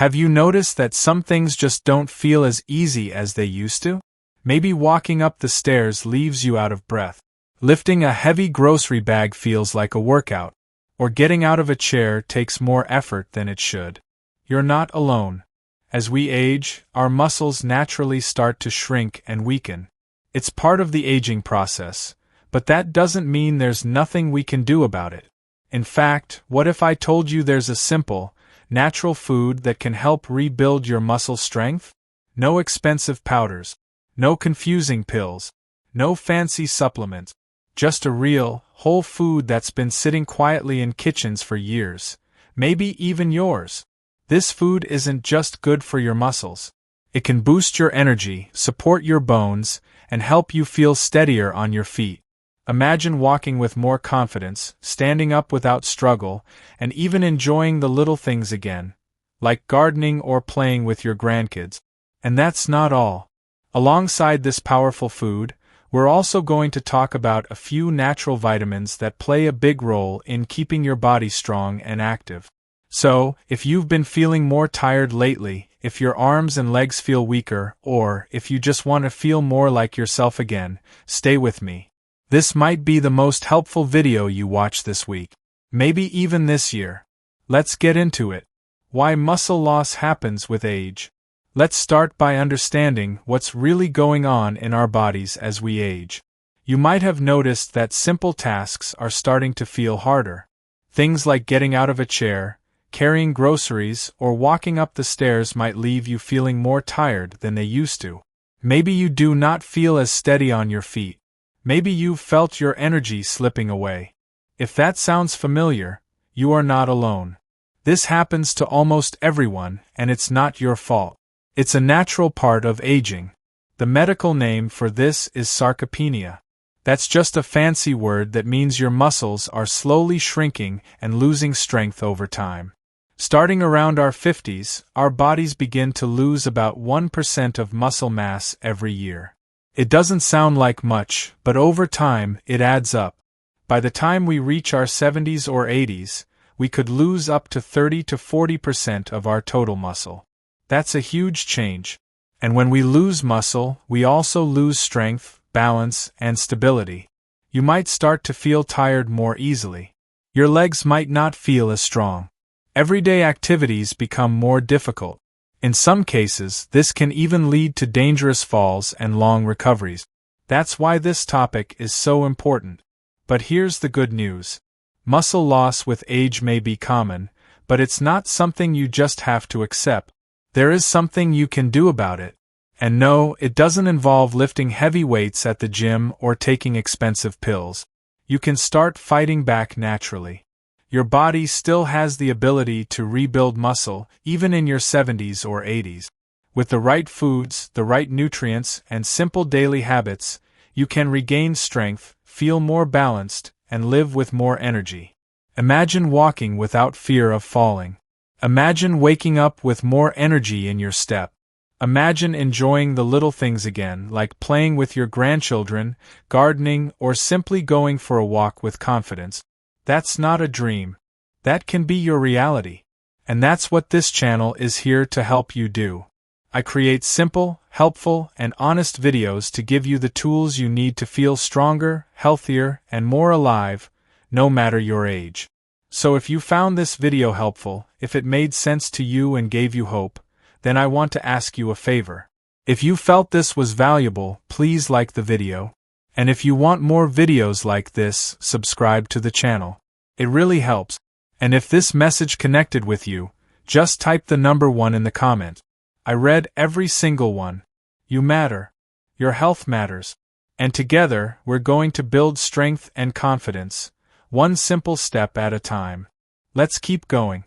Have you noticed that some things just don't feel as easy as they used to? Maybe walking up the stairs leaves you out of breath. Lifting a heavy grocery bag feels like a workout. Or getting out of a chair takes more effort than it should. You're not alone. As we age, our muscles naturally start to shrink and weaken. It's part of the aging process, but that doesn't mean there's nothing we can do about it. In fact, what if I told you there's a simple, natural food that can help rebuild your muscle strength? No expensive powders. No confusing pills. No fancy supplements. Just a real, whole food that's been sitting quietly in kitchens for years. Maybe even yours. This food isn't just good for your muscles. It can boost your energy, support your bones, and help you feel steadier on your feet. Imagine walking with more confidence, standing up without struggle, and even enjoying the little things again, like gardening or playing with your grandkids. And that's not all. Alongside this powerful food, we're also going to talk about a few natural vitamins that play a big role in keeping your body strong and active. So, if you've been feeling more tired lately, if your arms and legs feel weaker, or if you just want to feel more like yourself again, stay with me. This might be the most helpful video you watch this week. Maybe even this year. Let's get into it. Why muscle loss happens with age. Let's start by understanding what's really going on in our bodies as we age. You might have noticed that simple tasks are starting to feel harder. Things like getting out of a chair, carrying groceries, or walking up the stairs might leave you feeling more tired than they used to. Maybe you do not feel as steady on your feet. Maybe you've felt your energy slipping away. If that sounds familiar, you are not alone. This happens to almost everyone, and it's not your fault. It's a natural part of aging. The medical name for this is sarcopenia. That's just a fancy word that means your muscles are slowly shrinking and losing strength over time. Starting around our 50s, our bodies begin to lose about 1% of muscle mass every year. It doesn't sound like much, but over time, it adds up. By the time we reach our 70s or 80s, we could lose up to 30 to 40% of our total muscle. That's a huge change. And when we lose muscle, we also lose strength, balance, and stability. You might start to feel tired more easily. Your legs might not feel as strong. Everyday activities become more difficult. In some cases, this can even lead to dangerous falls and long recoveries. That's why this topic is so important. But here's the good news. Muscle loss with age may be common, but it's not something you just have to accept. There is something you can do about it. And no, it doesn't involve lifting heavy weights at the gym or taking expensive pills. You can start fighting back naturally. Your body still has the ability to rebuild muscle, even in your 70s or 80s. With the right foods, the right nutrients, and simple daily habits, you can regain strength, feel more balanced, and live with more energy. Imagine walking without fear of falling. Imagine waking up with more energy in your step. Imagine enjoying the little things again, like playing with your grandchildren, gardening, or simply going for a walk with confidence. That's not a dream. That can be your reality. And that's what this channel is here to help you do. I create simple, helpful, and honest videos to give you the tools you need to feel stronger, healthier, and more alive, no matter your age. So if you found this video helpful, if it made sense to you and gave you hope, then I want to ask you a favor. If you felt this was valuable, please like the video. And if you want more videos like this, subscribe to the channel. It really helps. And if this message connected with you, just type the number 1 in the comment. I read every single one. You matter. Your health matters. And together, we're going to build strength and confidence, one simple step at a time. Let's keep going.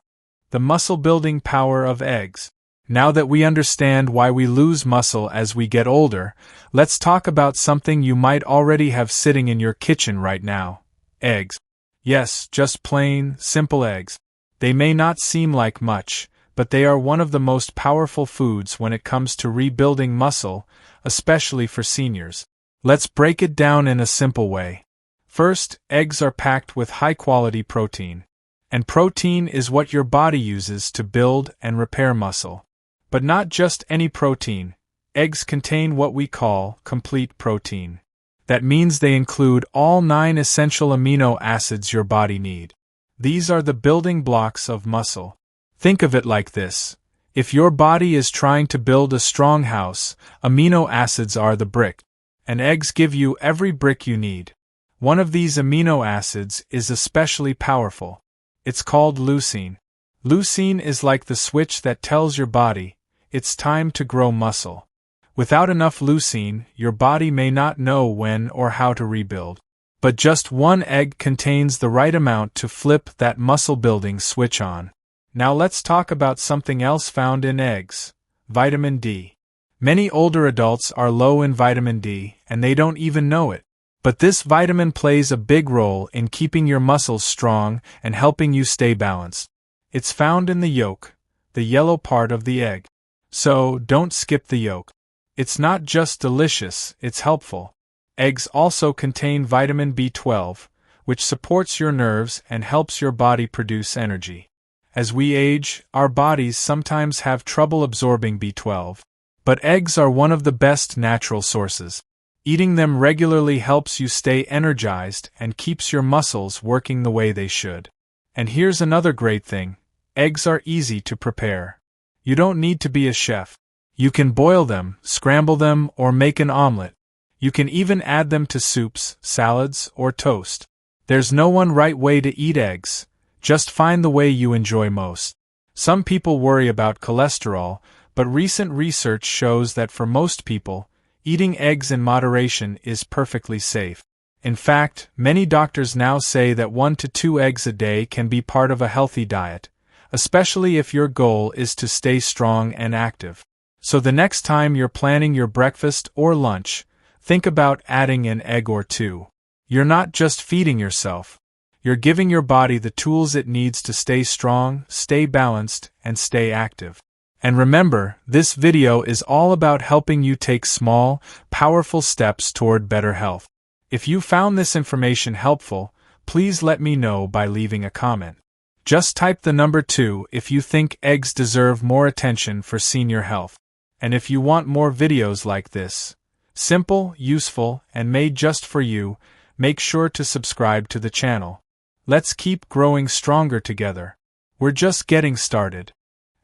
The muscle-building power of eggs. Now that we understand why we lose muscle as we get older, let's talk about something you might already have sitting in your kitchen right now. Eggs. Yes, just plain, simple eggs. They may not seem like much, but they are one of the most powerful foods when it comes to rebuilding muscle, especially for seniors. Let's break it down in a simple way. First, eggs are packed with high-quality protein. And protein is what your body uses to build and repair muscle. But not just any protein. Eggs contain what we call complete protein. That means they include all 9 essential amino acids your body needs. These are the building blocks of muscle. Think of it like this. If your body is trying to build a strong house, amino acids are the brick. And eggs give you every brick you need. One of these amino acids is especially powerful. It's called leucine. Leucine is like the switch that tells your body, it's time to grow muscle. Without enough leucine, your body may not know when or how to rebuild. But just one egg contains the right amount to flip that muscle-building switch on. Now let's talk about something else found in eggs: vitamin D. Many older adults are low in vitamin D, and they don't even know it. But this vitamin plays a big role in keeping your muscles strong and helping you stay balanced. It's found in the yolk, the yellow part of the egg. So, don't skip the yolk. It's not just delicious, it's helpful. Eggs also contain vitamin B12, which supports your nerves and helps your body produce energy. As we age, our bodies sometimes have trouble absorbing B12. But eggs are one of the best natural sources. Eating them regularly helps you stay energized and keeps your muscles working the way they should. And here's another great thing: eggs are easy to prepare. You don't need to be a chef. You can boil them, scramble them, or make an omelet. You can even add them to soups, salads, or toast. There's no one right way to eat eggs. Just find the way you enjoy most. Some people worry about cholesterol, but recent research shows that for most people, eating eggs in moderation is perfectly safe. In fact, many doctors now say that 1 to 2 eggs a day can be part of a healthy diet, especially if your goal is to stay strong and active. So the next time you're planning your breakfast or lunch, think about adding an egg or 2. You're not just feeding yourself. You're giving your body the tools it needs to stay strong, stay balanced, and stay active. And remember, this video is all about helping you take small, powerful steps toward better health. If you found this information helpful, please let me know by leaving a comment. Just type the number 2 if you think eggs deserve more attention for senior health. And if you want more videos like this, simple, useful, and made just for you, make sure to subscribe to the channel. Let's keep growing stronger together. We're just getting started.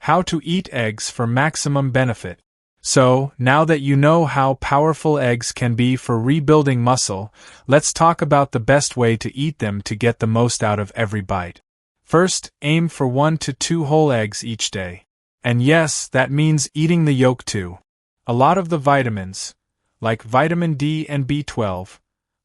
How to eat eggs for maximum benefit. So, now that you know how powerful eggs can be for rebuilding muscle, let's talk about the best way to eat them to get the most out of every bite. First, aim for 1 to 2 whole eggs each day. And yes, that means eating the yolk too. A lot of the vitamins, like vitamin D and B12,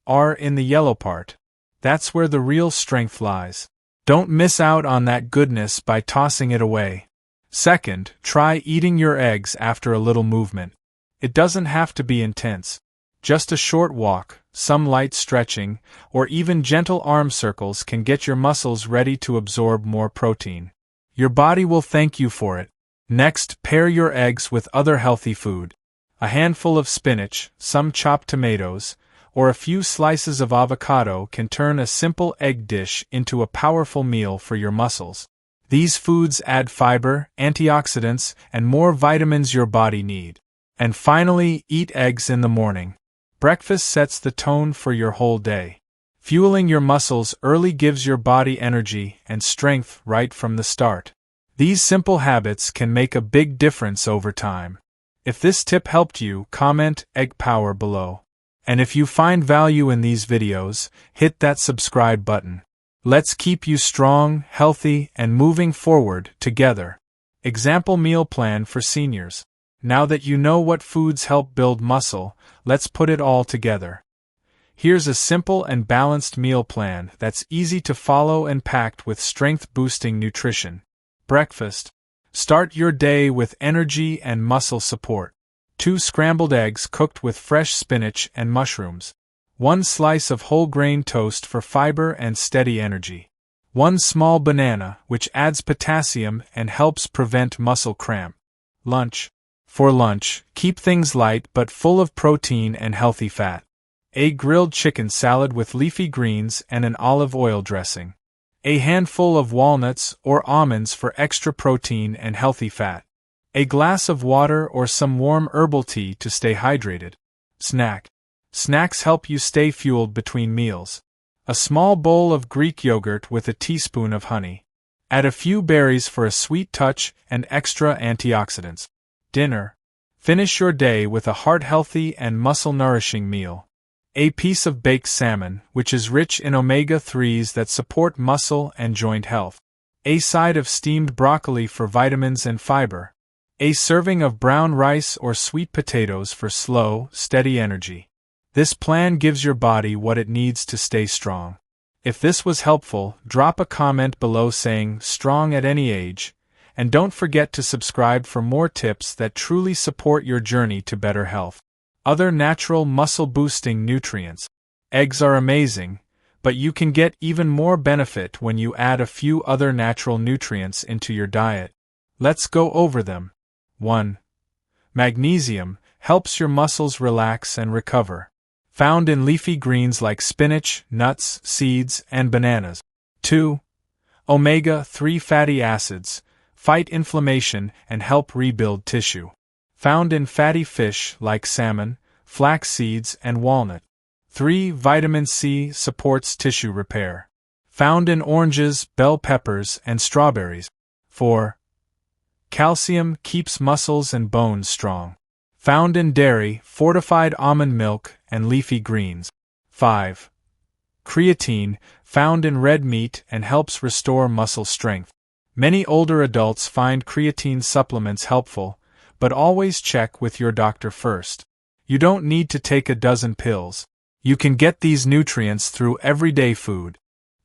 are in the yellow part. That's where the real strength lies. Don't miss out on that goodness by tossing it away. Second, try eating your eggs after a little movement. It doesn't have to be intense. Just a short walk, some light stretching, or even gentle arm circles can get your muscles ready to absorb more protein. Your body will thank you for it. Next, pair your eggs with other healthy food. A handful of spinach, some chopped tomatoes, or a few slices of avocado can turn a simple egg dish into a powerful meal for your muscles. These foods add fiber, antioxidants, and more vitamins your body needs. And finally, eat eggs in the morning. Breakfast sets the tone for your whole day. Fueling your muscles early gives your body energy and strength right from the start. These simple habits can make a big difference over time. If this tip helped you, comment "Egg Power" below. And if you find value in these videos, hit that subscribe button. Let's keep you strong, healthy, and moving forward together. Example meal plan for seniors. Now that you know what foods help build muscle, let's put it all together. Here's a simple and balanced meal plan that's easy to follow and packed with strength-boosting nutrition. Breakfast. Start your day with energy and muscle support. 2 scrambled eggs cooked with fresh spinach and mushrooms. 1 slice of whole grain toast for fiber and steady energy. 1 small banana, which adds potassium and helps prevent muscle cramp. Lunch. For lunch, keep things light but full of protein and healthy fat. A grilled chicken salad with leafy greens and an olive oil dressing. A handful of walnuts or almonds for extra protein and healthy fat. A glass of water or some warm herbal tea to stay hydrated. Snack. Snacks help you stay fueled between meals. A small bowl of Greek yogurt with a teaspoon of honey. Add a few berries for a sweet touch and extra antioxidants. Dinner. Finish your day with a heart-healthy and muscle-nourishing meal. A piece of baked salmon, which is rich in omega-3s that support muscle and joint health. A side of steamed broccoli for vitamins and fiber. A serving of brown rice or sweet potatoes for slow, steady energy. This plan gives your body what it needs to stay strong. If this was helpful, drop a comment below saying "strong at any age," and don't forget to subscribe for more tips that truly support your journey to better health. Other natural muscle-boosting nutrients. Eggs are amazing, but you can get even more benefit when you add a few other natural nutrients into your diet. Let's go over them. 1. Magnesium helps your muscles relax and recover. Found in leafy greens like spinach, nuts, seeds, and bananas. 2. Omega-3 fatty acids fight inflammation and help rebuild tissue. Found in fatty fish like salmon, flax seeds, and walnut. 3. Vitamin C supports tissue repair. Found in oranges, bell peppers, and strawberries. 4. Calcium keeps muscles and bones strong. Found in dairy, fortified almond milk, and leafy greens. 5. Creatine, found in red meat and helps restore muscle strength. Many older adults find creatine supplements helpful, but always check with your doctor first. You don't need to take a dozen pills. You can get these nutrients through everyday food.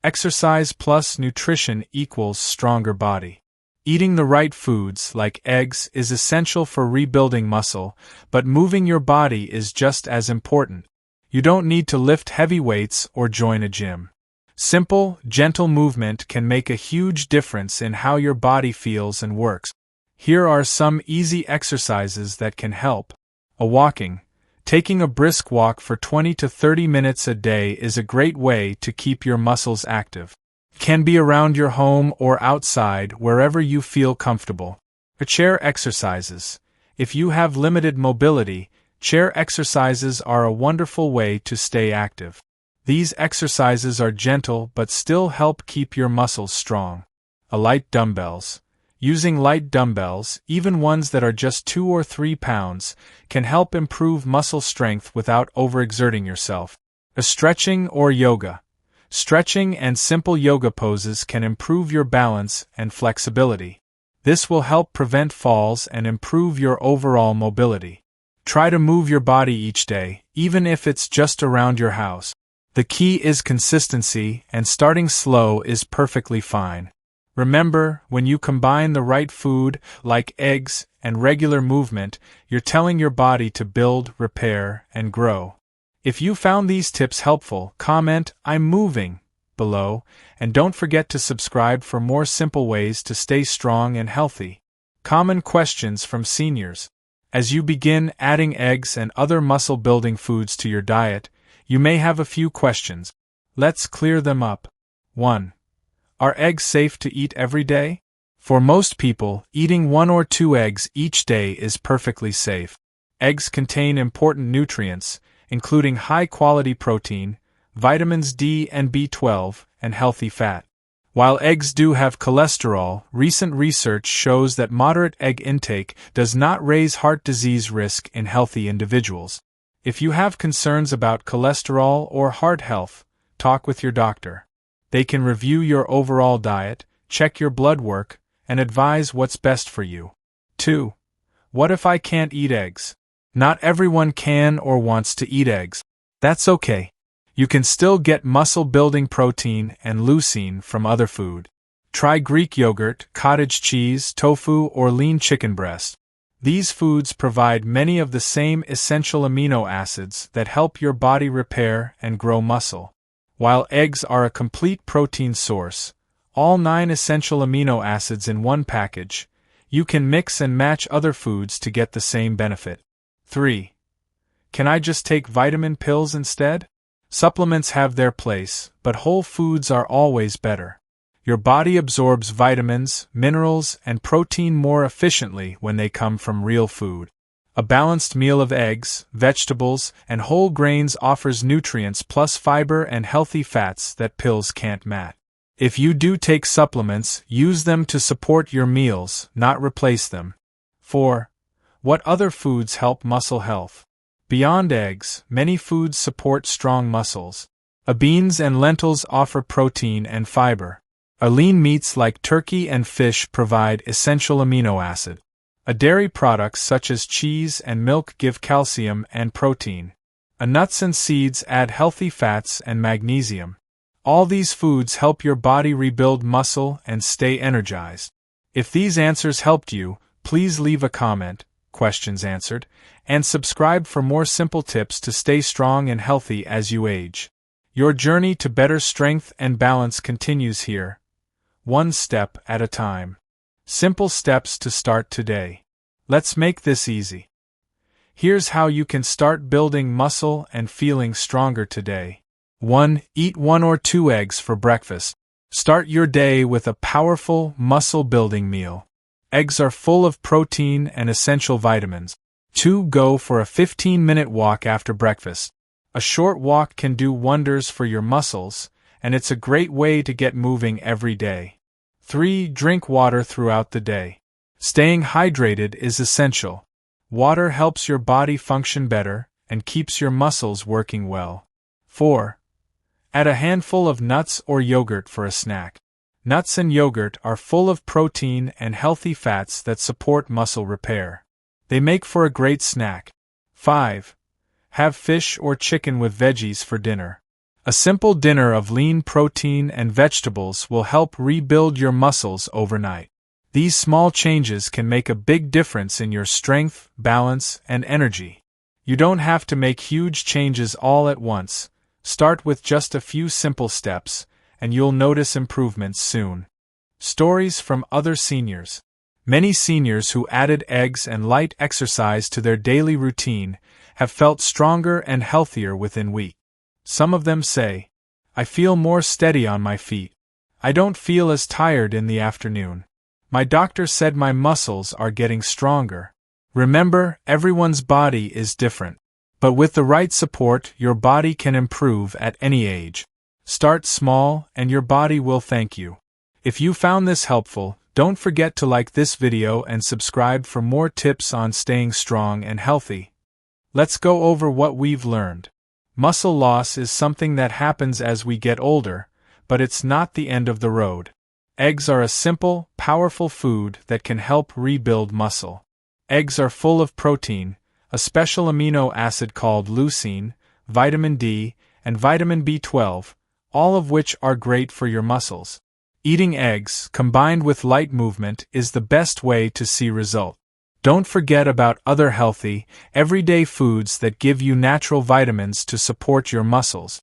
Exercise plus nutrition equals stronger body. Eating the right foods, like eggs, is essential for rebuilding muscle, but moving your body is just as important. You don't need to lift heavy weights or join a gym. Simple, gentle movement can make a huge difference in how your body feels and works. Here are some easy exercises that can help. Walking. Taking a brisk walk for 20 to 30 minutes a day is a great way to keep your muscles active. Can be around your home or outside, wherever you feel comfortable. Chair exercises. If you have limited mobility, chair exercises are a wonderful way to stay active. These exercises are gentle but still help keep your muscles strong. Light dumbbells. Using light dumbbells, even ones that are just 2 or 3 pounds, can help improve muscle strength without overexerting yourself. Stretching or yoga. Stretching and simple yoga poses can improve your balance and flexibility. This will help prevent falls and improve your overall mobility. Try to move your body each day, even if it's just around your house. The key is consistency, and starting slow is perfectly fine. Remember, when you combine the right food, like eggs, and regular movement, you're telling your body to build, repair, and grow. If you found these tips helpful, comment "I'm moving" below, and don't forget to subscribe for more simple ways to stay strong and healthy. Common questions from seniors. As you begin adding eggs and other muscle-building foods to your diet, you may have a few questions. Let's clear them up. 1. Are eggs safe to eat every day? For most people, eating 1 or 2 eggs each day is perfectly safe. Eggs contain important nutrients, including high-quality protein, vitamins D and B12, and healthy fat. While eggs do have cholesterol, recent research shows that moderate egg intake does not raise heart disease risk in healthy individuals. If you have concerns about cholesterol or heart health, talk with your doctor. They can review your overall diet, check your blood work, and advise what's best for you. 2. What if I can't eat eggs? Not everyone can or wants to eat eggs. That's okay. You can still get muscle-building protein and leucine from other food. Try Greek yogurt, cottage cheese, tofu, or lean chicken breast. These foods provide many of the same essential amino acids that help your body repair and grow muscle. While eggs are a complete protein source, all 9 essential amino acids in one package, you can mix and match other foods to get the same benefit. 3. Can I just take vitamin pills instead? Supplements have their place, but whole foods are always better. Your body absorbs vitamins, minerals, and protein more efficiently when they come from real food. A balanced meal of eggs, vegetables, and whole grains offers nutrients plus fiber and healthy fats that pills can't match. If you do take supplements, use them to support your meals, not replace them. 4. What other foods help muscle health? Beyond eggs, many foods support strong muscles. Beans and lentils offer protein and fiber. Lean meats like turkey and fish provide essential amino acid. Dairy products such as cheese and milk give calcium and protein. Nuts and seeds add healthy fats and magnesium. All these foods help your body rebuild muscle and stay energized. If these answers helped you, please leave a comment, questions answered, and subscribe for more simple tips to stay strong and healthy as you age. Your journey to better strength and balance continues here, one step at a time. Simple steps to start today. Let's make this easy. Here's how you can start building muscle and feeling stronger today. 1. Eat 1 or 2 eggs for breakfast. Start your day with a powerful, muscle-building meal. Eggs are full of protein and essential vitamins. 2. Go for a 15-minute walk after breakfast. A short walk can do wonders for your muscles, and it's a great way to get moving every day. 3. Drink water throughout the day. Staying hydrated is essential. Water helps your body function better and keeps your muscles working well. 4. Add a handful of nuts or yogurt for a snack. Nuts and yogurt are full of protein and healthy fats that support muscle repair. They make for a great snack. 5. Have fish or chicken with veggies for dinner. A simple dinner of lean protein and vegetables will help rebuild your muscles overnight. These small changes can make a big difference in your strength, balance, and energy. You don't have to make huge changes all at once. Start with just a few simple steps, and you'll notice improvements soon. Stories from other seniors. Many seniors who added eggs and light exercise to their daily routine have felt stronger and healthier within weeks. Some of them say, "I feel more steady on my feet. I don't feel as tired in the afternoon. My doctor said my muscles are getting stronger." Remember, everyone's body is different. But with the right support, your body can improve at any age. Start small, and your body will thank you. If you found this helpful, don't forget to like this video and subscribe for more tips on staying strong and healthy. Let's go over what we've learned. Muscle loss is something that happens as we get older, but it's not the end of the road. Eggs are a simple, powerful food that can help rebuild muscle. Eggs are full of protein, a special amino acid called leucine, vitamin D, and vitamin B12, all of which are great for your muscles. Eating eggs, combined with light movement, is the best way to see results. Don't forget about other healthy, everyday foods that give you natural vitamins to support your muscles.